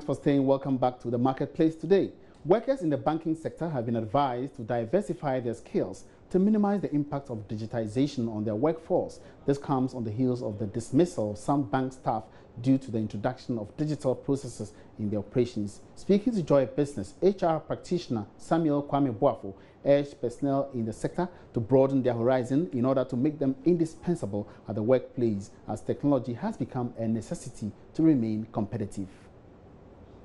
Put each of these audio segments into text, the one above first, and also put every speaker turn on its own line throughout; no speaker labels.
for staying. Welcome back to the marketplace today. Workers in the banking sector have been advised to diversify their skills to minimize the impact of digitization on their workforce. This comes on the heels of the dismissal of some bank staff due to the introduction of digital processes in their operations. Speaking to Joy Business, HR practitioner Samuel Kwame Boafo urged personnel in the sector to broaden their horizon in order to make them indispensable at the workplace, as technology has become a necessity to remain competitive.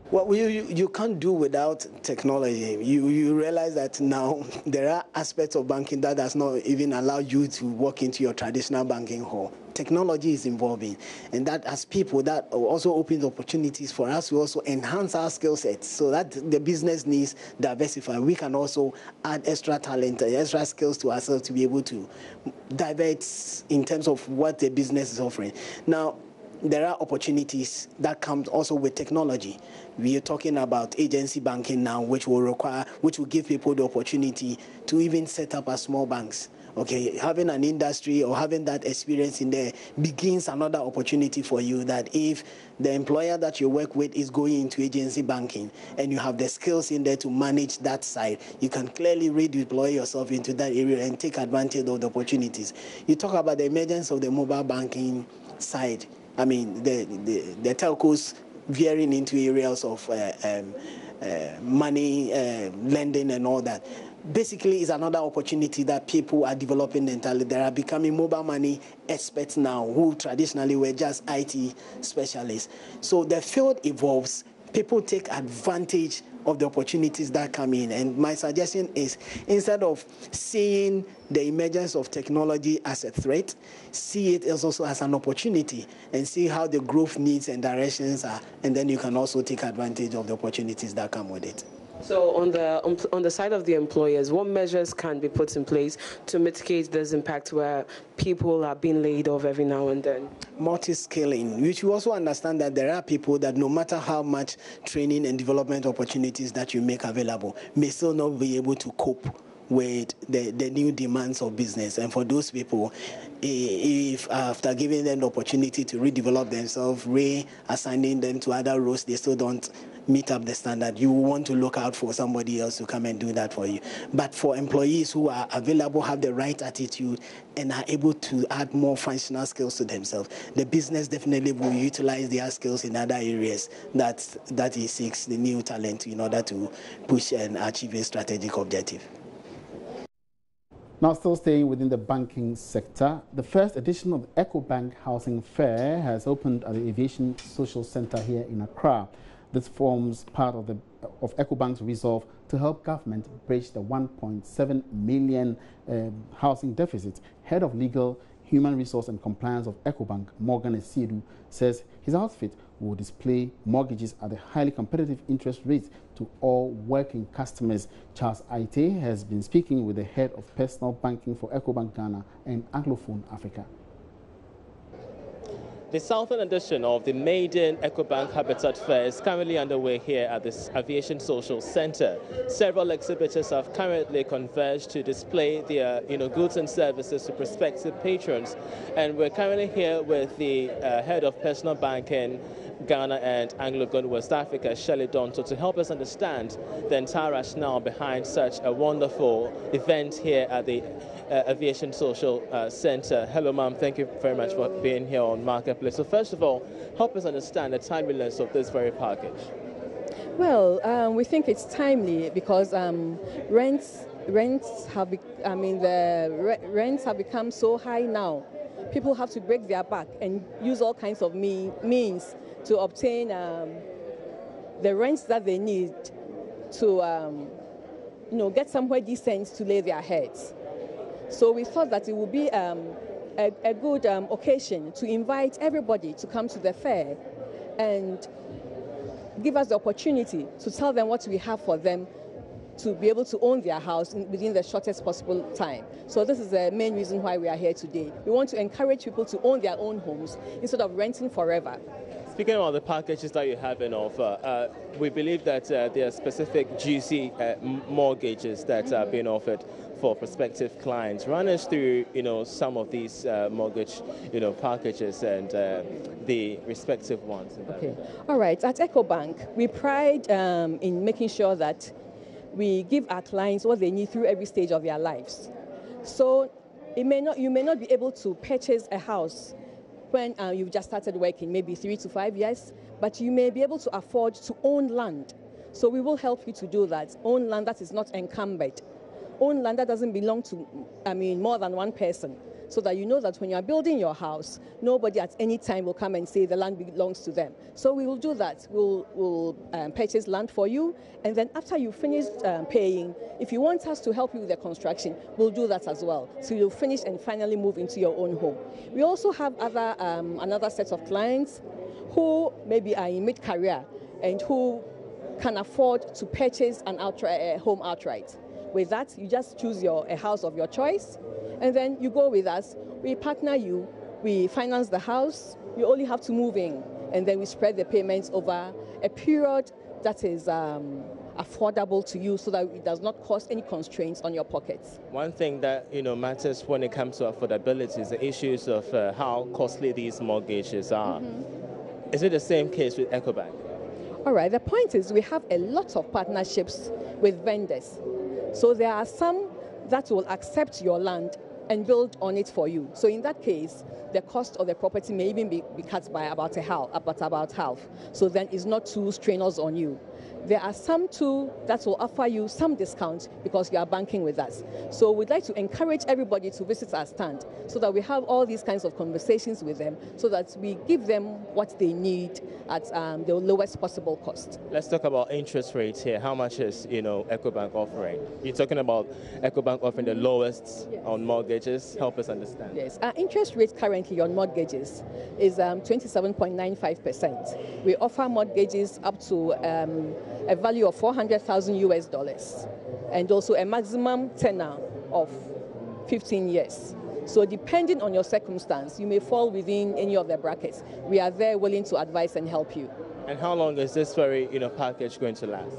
Well, you can't do without technology. You realize that now there are aspects of banking that does not even allow you to walk into your traditional banking hall. Technology is evolving, and that as people, that also opens opportunities for us to also enhance our skill sets so that the business needs diversify. We can also add extra talent, extra skills to ourselves to be able to divert in terms of what the business is offering. Now, there are opportunities that come also with technology. We are talking about agency banking now, which will give people the opportunity to even set up as small banks. Okay, having an industry or having that experience in there begins another opportunity for you, that if the employer that you work with is going into agency banking and you have the skills in there to manage that side, you can clearly redeploy yourself into that area and take advantage of the opportunities. You talk about the emergence of the mobile banking side. I mean, the telcos veering into areas of money, lending and all that. Basically, it's another opportunity that people are developing entirely. They are becoming mobile money experts now, who traditionally were just IT specialists. So the field evolves. People take advantage of the opportunities that come in. And my suggestion is, instead of seeing the emergence of technology as a threat, see it also as an opportunity and see how the growth needs and directions are. And then you can also take advantage of the opportunities that come with it.
So on the side of the employers, what measures can be put in place to mitigate this impact where people are being laid off every now and then?
Multi-skilling. You should also understand that there are people that no matter how much training and development opportunities that you make available, may still not be able to cope with the new demands of business. And for those people, if after giving them the opportunity to redevelop themselves, reassigning them to other roles, they still don't meet up the standard, you want to look out for somebody else to come and do that for you. But for employees who are available, have the right attitude, and are able to add more functional skills to themselves, the business definitely will utilize their skills in other areas that it seeks the new talent in order to push and achieve a strategic objective.
Now, still staying within the banking sector, the first edition of the Ecobank Housing Fair has opened at the Aviation Social Center here in Accra. This forms part of Ecobank's resolve to help government bridge the 1.7 million housing deficit. Head of Legal, Human Resource and Compliance of Ecobank, Morgan Esiedu, says his outfit will display mortgages at a highly competitive interest rate to all working customers. Charles Aite has been speaking with the head of personal banking for Ecobank Ghana and Anglophone Africa.
The southern edition of the maiden Ecobank Habitat Fair is currently underway here at this Aviation Social Center. Several exhibitors have currently converged to display their goods and services to prospective patrons. And we're currently here with the head of personal banking Ghana and Anglo-Ghana West Africa, Shelley Donto, to help us understand the entire rationale behind such a wonderful event here at the Aviation Social Center. Hello, ma'am. Thank you very much for being here on Marketplace. So first of all, help us understand the timeliness of this very package.
Well, we think it's timely because rents have become so high now. People have to break their back and use all kinds of means to obtain the rents that they need to get somewhere decent to lay their heads. So we thought that it would be a good occasion to invite everybody to come to the fair and give us the opportunity to tell them what we have for them to be able to own their house within the shortest possible time. So this is the main reason why we are here today. We want to encourage people to own their own homes instead of renting forever.
Speaking about the packages that you have in offer, we believe that there are specific juicy mortgages that are being offered for prospective clients. Run us through, some of these mortgage, packages and the respective ones.
Okay. All right. At Ecobank, we pride in making sure that we give our clients what they need through every stage of their lives. So you may not be able to purchase a house when you've just started working, maybe 3 to 5 years, but you may be able to afford to own land. So we will help you to do that. Own land that is not encumbered. Own land that doesn't belong to, more than one person. So that you know that when you're building your house, nobody at any time will come and say the land belongs to them. So we will do that. We'll purchase land for you, and then after you finish paying, if you want us to help you with the construction, we'll do that as well. So you'll finish and finally move into your own home. We also have another set of clients who maybe are in mid-career and who can afford to purchase a home outright. With that, you just choose a house of your choice, and then you go with us. We partner you, we finance the house, you only have to move in, and then we spread the payments over a period that is affordable to you so that it does not cause any constraints on your pockets.
One thing that matters when it comes to affordability is the issues of how costly these mortgages are. Mm-hmm. Is it the same case with Ecobank?
All right, the point is we have a lot of partnerships with vendors. So there are some that will accept your land and build on it for you. So in that case, the cost of the property may even be cut by about half. So then it's not too strenuous on you. There are some too that will offer you some discount because you are banking with us. So we'd like to encourage everybody to visit our stand so that we have all these kinds of conversations with them so that we give them what they need at the lowest possible cost.
Let's talk about interest rates here. How much is Ecobank offering? You're talking about Ecobank offering the lowest on mortgages. Help us understand.
Yes, our interest rate currently on mortgages is 27.95%. We offer mortgages up to a value of $400,000 and also a maximum tenor of 15 years. So depending on your circumstance, you may fall within any of the brackets. We are there willing to advise and help you.
And how long is this very package going to last?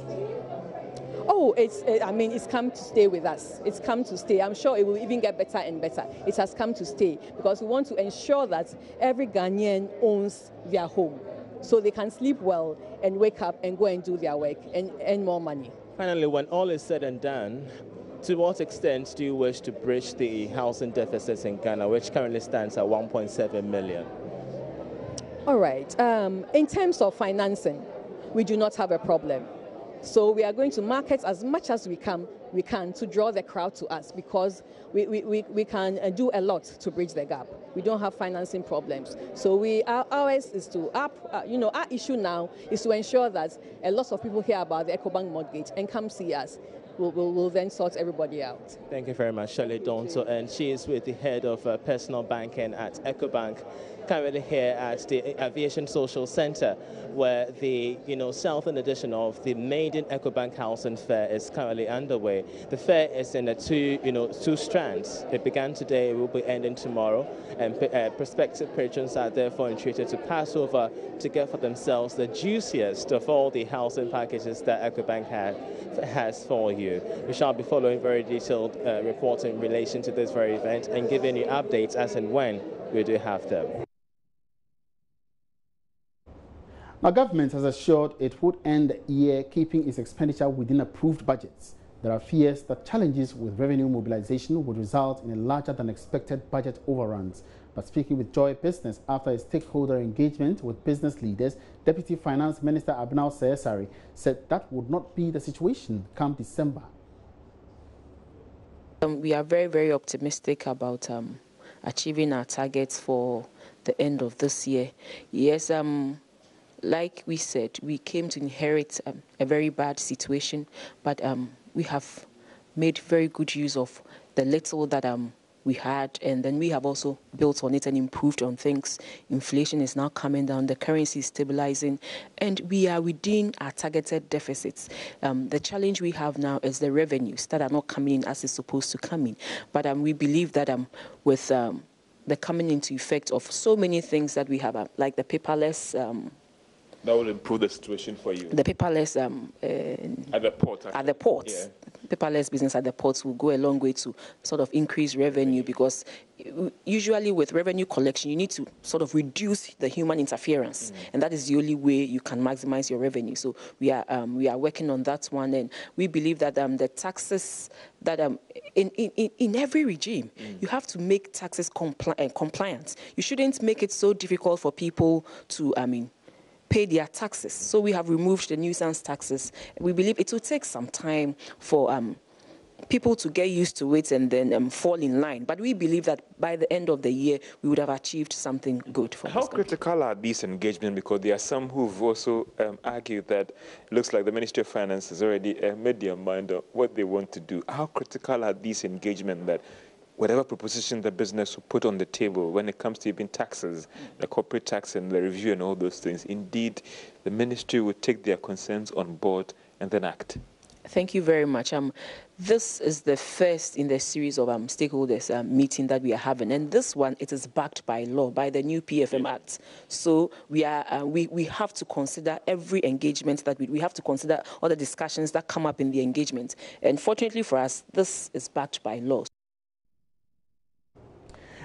Oh, it's come to stay with us. It's come to stay. I'm sure it will even get better and better. It has come to stay because we want to ensure that every Ghanaian owns their home so they can sleep well and wake up and go and do their work and earn more money.
Finally, when all is said and done, to what extent do you wish to bridge the housing deficits in Ghana, which currently stands at 1.7 million?
All right. In terms of financing, we do not have a problem. So we are going to market as much as we can to draw the crowd to us because we can do a lot to bridge the gap. We don't have financing problems. So ours is to our issue now is to ensure that a lot of people hear about the Ecobank mortgage and come see us. We'll then sort everybody out.
Thank you very much, Shirley Donto, and she is with the head of personal banking at Ecobank, currently here at the Aviation Social Center, where the southern edition of the maiden Ecobank Housing Fair is currently underway. The fair is in two strands. It began today, it will be ending tomorrow, and prospective patrons are therefore entreated to pass over to get for themselves the juiciest of all the housing packages that Ecobank has for you. We shall be following very detailed reports in relation to this very event and giving you updates as and when we do have them.
Now, government has assured it would end the year keeping its expenditure within approved budgets. There are fears that challenges with revenue mobilization would result in a larger than expected budget overruns. But speaking with Joy Business after a stakeholder engagement with business leaders, Deputy Finance Minister Abinau Sesari said that would not be the situation come December.
We are very, very optimistic about achieving our targets for the end of this year. Yes, like we said, we came to inherit a very bad situation, but we have made very good use of the little that we had, and then we have also built on it and improved on things. Inflation is now coming down, the currency is stabilizing, and we are within our targeted deficits. The challenge we have now is the revenues that are not coming in as it's supposed to come in. But we believe that with the coming into effect of so many things that we have, like the paperless
That will improve the situation for you.
The paperless
at the port.
At the ports. Yeah. Paperless business at the ports will go a long way to sort of increase revenue, because usually with revenue collection, you need to sort of reduce the human interference, and that is the only way you can maximize your revenue. So we are working on that one, and we believe that the taxes that in every regime, you have to make taxes compliant. You shouldn't make it so difficult for people to pay their taxes. So we have removed the nuisance taxes. We believe it will take some time for people to get used to it and then fall in line. But we believe that by the end of the year, we would have achieved something good for us.
How critical are these engagements? Because there are some who've also argued that it looks like the Ministry of Finance has already made their mind up what they want to do. How critical are these engagements that whatever proposition the business will put on the table when it comes to even taxes, the corporate tax and the review and all those things, indeed, the ministry will take their concerns on board and then act?
Thank you very much. This is the first in the series of stakeholders meeting that we are having, and this one, it is backed by law, by the new PFM Act. So we have to consider every engagement that we have to consider all the discussions that come up in the engagement. And fortunately for us, this is backed by law.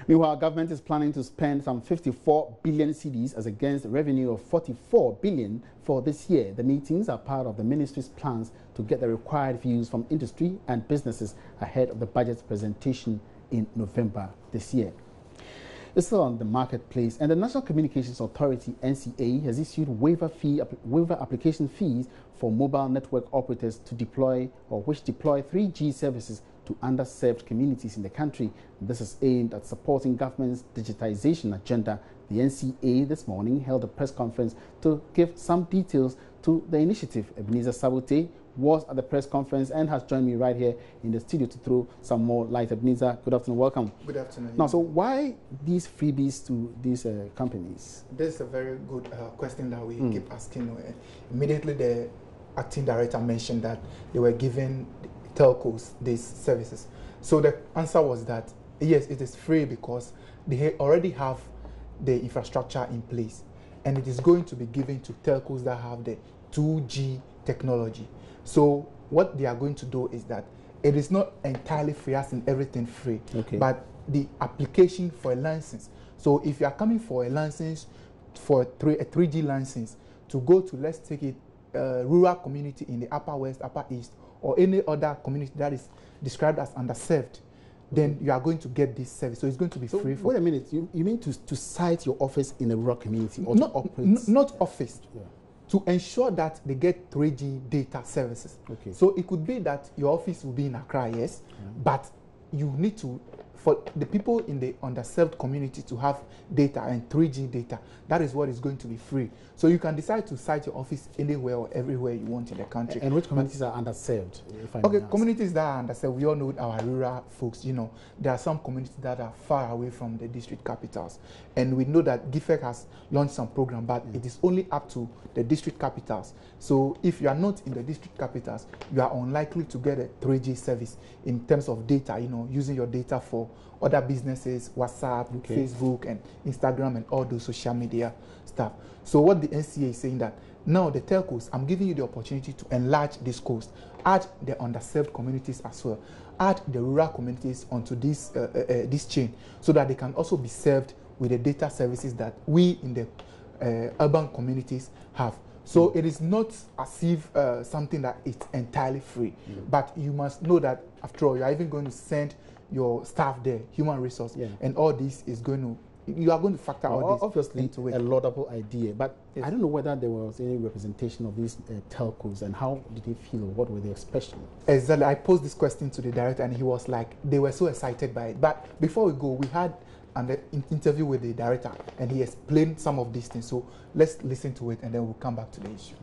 Meanwhile, government is planning to spend some 54 billion cedis as against a revenue of 44 billion for this year. The meetings are part of the ministry's plans to get the required views from industry and businesses ahead of the budget presentation in November this year. It's still on the marketplace, and the National Communications Authority, NCA, has issued waiver application fees for mobile network operators to deploy or which deploy 3G services to underserved communities in the country. This is aimed at supporting government's digitization agenda. The NCA this morning held a press conference to give some details to the initiative. Ebenezer Sabote was at the press conference and has joined me right here in the studio to throw some more light. Ebenezer, good afternoon, welcome.
Good afternoon.
Now, so why these freebies to these companies?
This is a very good question that we keep asking. Immediately, the acting director mentioned that they were giving telcos these services. So the answer was that, yes, it is free because they already have the infrastructure in place, and it is going to be given to telcos that have the 2G technology. So what they are going to do is that it is not entirely free as in everything free, but the application for a license. So if you are coming for a license for a 3G license to go to, let's take it, rural community in the Upper West, Upper East, or any other community that is described as underserved, then you are going to get this service. So it's going to be free.
Wait a minute, you mean to site your office in a rural community or
not,
to operate?
Not office. Yeah. To ensure that they get 3G data services. So it could be that your office will be in Accra, yes, but you need to, for the people in the underserved community to have data and 3G data, that is what is going to be free. So you can decide to site your office anywhere or everywhere you want in the country.
And which communities are underserved?
Communities that are underserved, we all know our rural folks, you know, there are some communities that are far away from the district capitals. And we know that GIFEC has launched some program, but it is only up to the district capitals. So if you are not in the district capitals, you are unlikely to get a 3G service in terms of data, you know, using your data for other businesses, WhatsApp, Facebook, and Instagram, and all those social media stuff. So what the NCA is saying that now the telcos, I'm giving you the opportunity to enlarge this coast, add the underserved communities as well, add the rural communities onto this this chain, so that they can also be served with the data services that we in the urban communities have. So it is not as if something that is entirely free, but you must know that after all, you are even going to send your staff there, human resource, and all this is going to, you are going to factor all this
obviously
into it.
A laudable idea, but I don't know whether there was any representation of these telcos, and how did they feel, or what were their expressions?
Exactly, I posed this question to the director, and he was like, they were so excited by it. But before we go, we had an interview with the director, and he explained some of these things. So let's listen to it, and then we'll come back to the issue.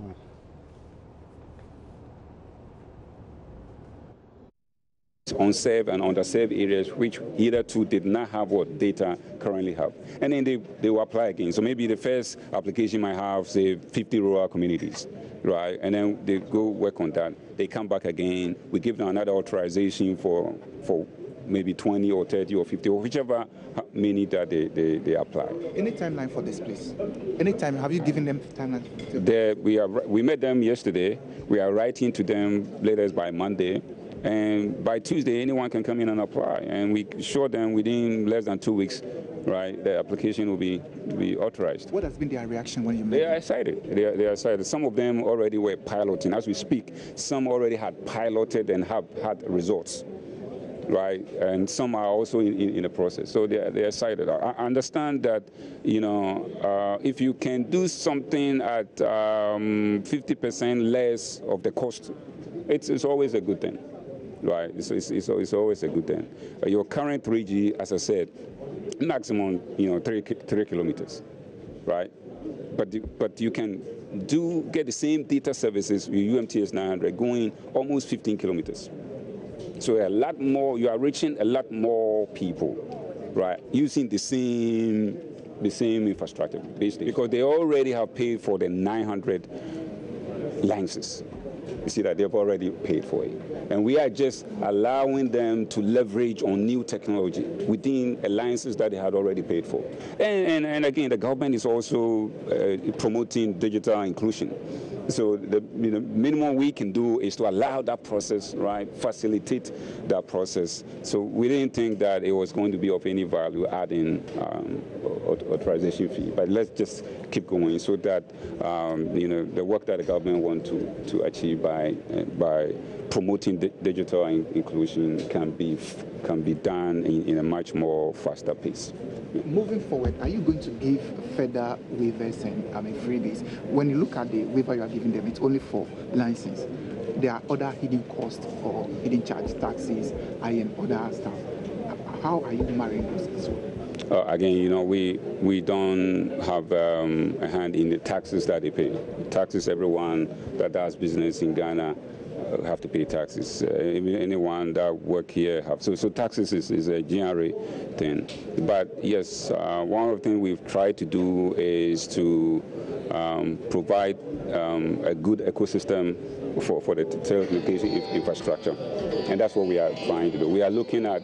Unserved and underserved areas which either two did not have what data currently have. And then they will apply again. So maybe the first application might have, say, 50 rural communities, right? And then they go work on that. They come back again. We give them another authorization for maybe 20 or 30 or 50 or whichever many that they apply.
Any timeline for this, please? Any time? Have you given them timeline?
We met them yesterday. We are writing to them latest by Monday. And by Tuesday, anyone can come in and apply. And we assure them within less than 2 weeks, right, the application will be authorized.
What has been their reaction when you met
them? They are excited. They are excited. Some of them already were piloting. As we speak, some already had piloted and have had results, right? And some are also in the process. So they're excited. I understand that, you know, if you can do something at 50% less of the cost, it's always a good thing. Right, it's always a good thing. Your current 3G, as I said, maximum, you know, 3 kilometers, right? But you can get the same data services with UMTS 900 going almost 15 kilometers. So a lot more. You are reaching a lot more people, right? Using the same infrastructure, basically, because they already have paid for the 900 licenses. You see that they've already paid for it. And we are just allowing them to leverage on new technology within alliances that they had already paid for. And again, the government is also promoting digital inclusion. So the minimum we can do is to allow that process, right, facilitate that process. So we didn't think that it was going to be of any value adding authorization fee. But let's just keep going so that the work that the government wants to achieve by promoting digital inclusion can be done in a much more faster pace.
Moving forward, are you going to give further waivers and freebies? When you look at the waiver you are giving them, it's only for license. There are other hidden costs or hidden charge taxes, and other stuff. How are you marrying those as well?
Again, you know, we don't have a hand in the taxes that they pay. Taxes, everyone that does business in Ghana have to pay taxes. Anyone that work here have. So taxes is a GRA thing. But yes, one of the things we've tried to do is to provide a good ecosystem for the telecommunication infrastructure. And that's what we are trying to do. We are looking at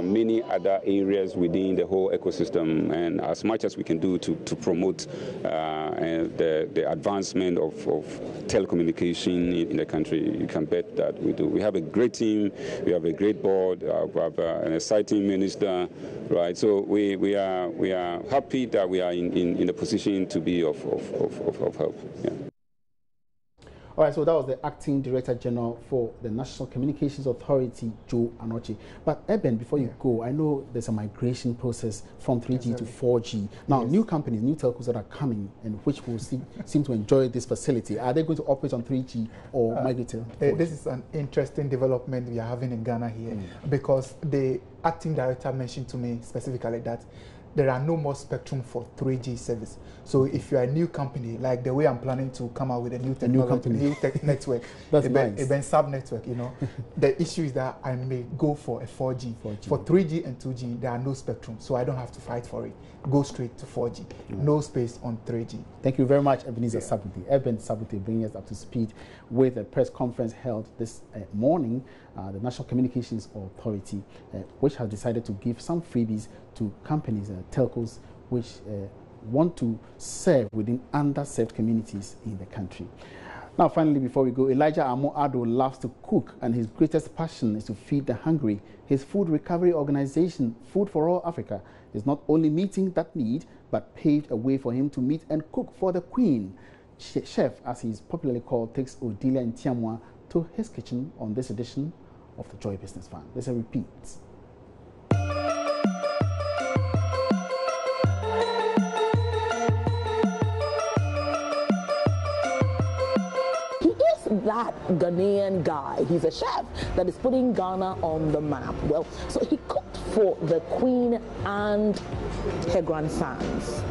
many other areas within the whole ecosystem, and as much as we can do to promote the advancement of telecommunication in the country, you can bet that we do. We have a great team, we have a great board, we have an exciting minister, right? So we are happy that we are in the position to be of help. Yeah.
All right, so that was the Acting Director General for the National Communications Authority, Joe Anoche. But Eben, before you go, I know there's a migration process from 3G to 4G. Now, new companies, new telcos that are coming and which will seem to enjoy this facility, are they going to operate on 3G or migrate to 4G?
This is an interesting development we are having in Ghana here because the Acting Director mentioned to me specifically that there are no more spectrum for 3G service. So if you are a new company, like the way I'm planning to come out with a new technology, network,
that's
a sub network, you know, the issue is that I may go for a 4G. For 3G and 2G, there are no spectrum, so I don't have to fight for it. Go straight to 4G. No space on 3G.
Thank you very much, Ebenezer Sabute. Eben Sabute bringing us up to speed with a press conference held this morning. The National Communications Authority, which has decided to give some freebies to companies, telcos, which want to serve within underserved communities in the country. Now, finally, before we go, Elijah Amo-Addo loves to cook, and his greatest passion is to feed the hungry. His food recovery organization, Food for All Africa, is not only meeting that need, but paved a way for him to meet and cook for the Queen. Chef, as he is popularly called, takes Odilia Ntiamwa to his kitchen on this edition of the Joy Business Fund. There's a repeat.
That Ghanaian guy, he's a chef that is putting Ghana on the map. Well, so he cooked for the Queen and her grandsons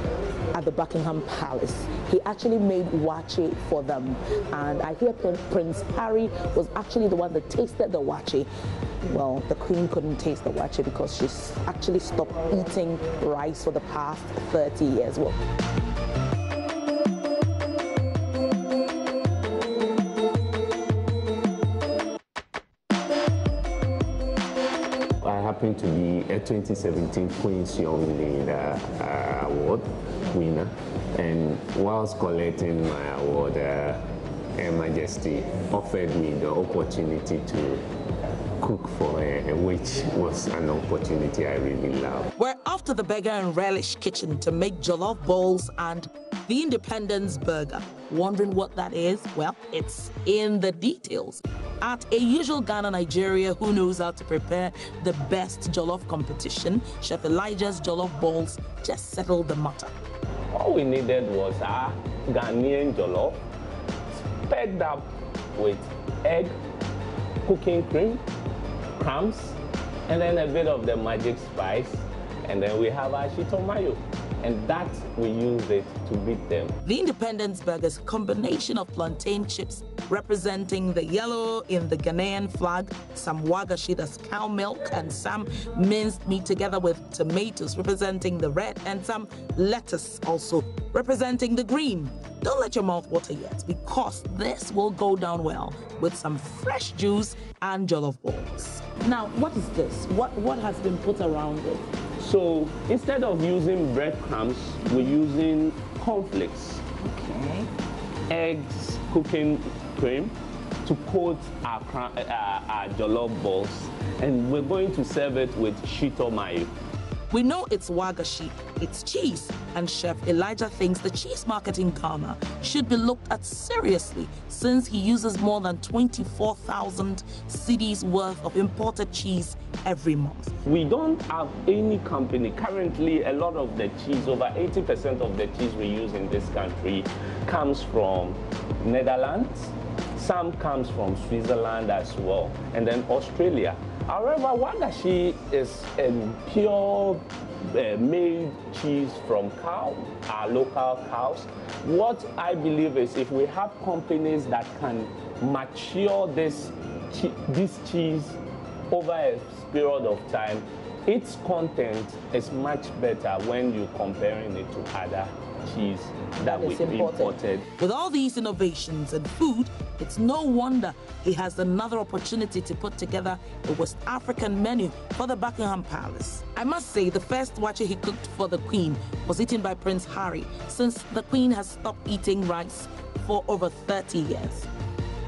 at the Buckingham Palace. He actually made wache for them, and I hear Prince Harry was actually the one that tasted the wache. Well, the Queen couldn't taste the wache because she's actually stopped eating rice for the past 30 years. Well,
happened to be a 2017 Queen's Young Leader Award winner. And whilst collecting my award, Her Majesty offered me the opportunity to cook for her, which was an opportunity I really loved.
We're off to the Burger and Relish kitchen to make jollof balls and the Independence Burger. Wondering what that is? Well, it's in the details. At a usual Ghana, Nigeria, who knows how to prepare the best jollof competition, Chef Elijah's jollof balls just settled the matter.
All we needed was our Ghanaian jollof, pegged up with egg, cooking cream, crumbs, and then a bit of the magic spice, and then we have our shito mayo, and that we use it to beat them.
The Independence Burger is a combination of plantain chips representing the yellow in the Ghanaian flag, some wagashi, that's cow milk, and some minced meat together with tomatoes representing the red, and some lettuce also representing the green. Don't let your mouth water yet, because this will go down well with some fresh juice and jollof balls. Now, what is this? What has been put around it?
So instead of using breadcrumbs, we're using cornflakes, eggs, cooking cream to coat our jollof balls, and we're going to serve it with shito mayo.
We know it's wagashi, it's cheese, and Chef Elijah thinks the cheese market in Ghana should be looked at seriously, since he uses more than 24,000 cedis worth of imported cheese every month.
We don't have any company. Currently, a lot of the cheese, over 80% of the cheese we use in this country comes from Netherlands. Some comes from Switzerland as well, and then Australia. However, wagashi is a pure made cheese from cow, our local cows. What I believe is if we have companies that can mature this cheese over a period of time, its content is much better when you're comparing it to other cheese that we imported.
With all these innovations in food, it's no wonder he has another opportunity to put together a West African menu for the Buckingham Palace. I must say, the first wache he cooked for the Queen was eaten by Prince Harry, since the Queen has stopped eating rice for over 30 years.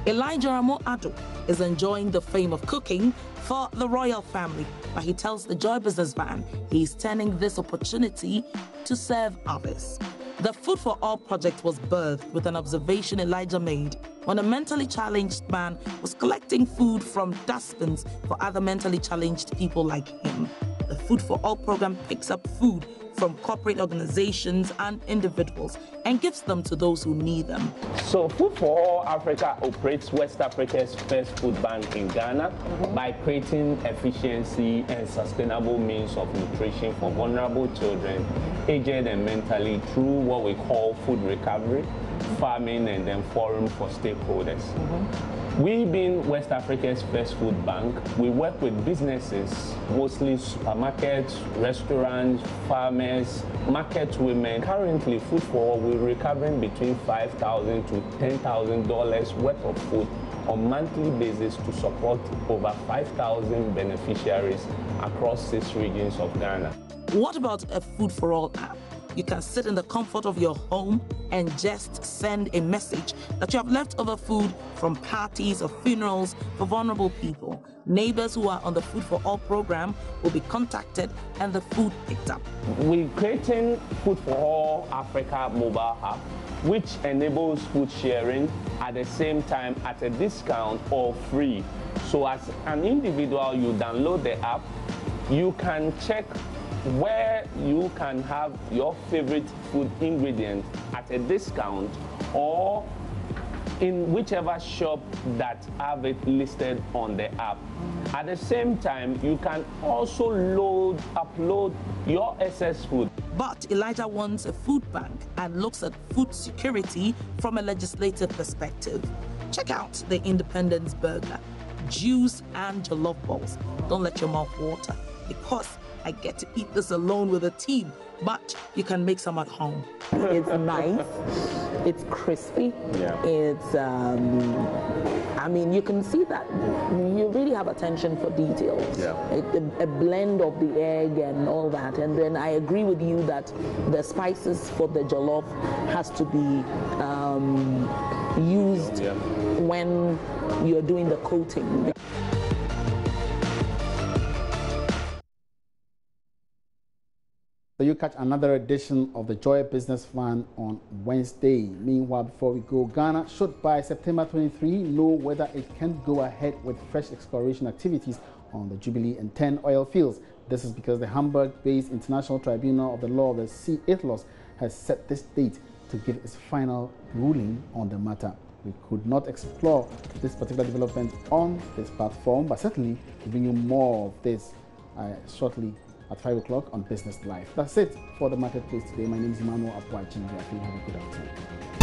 Elijah Amo-Addo is enjoying the fame of cooking for the royal family, but he tells the Joy Business Van he's turning this opportunity to serve others. The Food for All project was birthed with an observation Elijah made when a mentally challenged man was collecting food from dustbins for other mentally challenged people like him. The Food for All program picks up food from corporate organizations and individuals and gives them to those who need them.
So Food for All Africa operates West Africa's first food bank in Ghana by creating efficiency and sustainable means of nutrition for vulnerable children, aged and mentally, through what we call food recovery, farming, and then forum for stakeholders. We being West Africa's first food bank, we work with businesses, mostly supermarkets, restaurants, farmers, market women. Currently, Food for All, we're recovering between $5,000 to $10,000 worth of food on a monthly basis to support over 5,000 beneficiaries across 6 regions of Ghana.
What about a Food for All app? You can sit in the comfort of your home and just send a message that you have leftover food from parties or funerals for vulnerable people. Neighbors who are on the Food for All program will be contacted and the food picked up.
We're creating Food for All Africa mobile app, which enables food sharing at the same time at a discount or free. So as an individual, you download the app, you can check where you can have your favorite food ingredient at a discount, or in whichever shop that have it listed on the app. At the same time, you can also upload your excess food.
But Elijah wants a food bank and looks at food security from a legislative perspective. Check out the Independence Burger, juice and jollof balls. Don't let your mouth water, because I get to eat this alone with a team but you can make some at home. It's nice. It's crispy. Yeah. It's, I mean, you can see that you really have attention for details. Yeah. A blend of the egg and all that. And then I agree with you that the spices for the jollof has to be used when you're doing the coating.
So you catch another edition of the Joy Business Fund on Wednesday. Meanwhile, before we go, Ghana should by September 23 know whether it can go ahead with fresh exploration activities on the Jubilee and 10 oil fields. This is because the Hamburg-based International Tribunal of the Law of the Sea, ITLOS, has set this date to give its final ruling on the matter. We could not explore this particular development on this platform, but certainly we'll bring you more of this shortly at 5 o'clock on Business Live. That's it for the Marketplace today. My name is Emmanuel Apua. Have a good afternoon.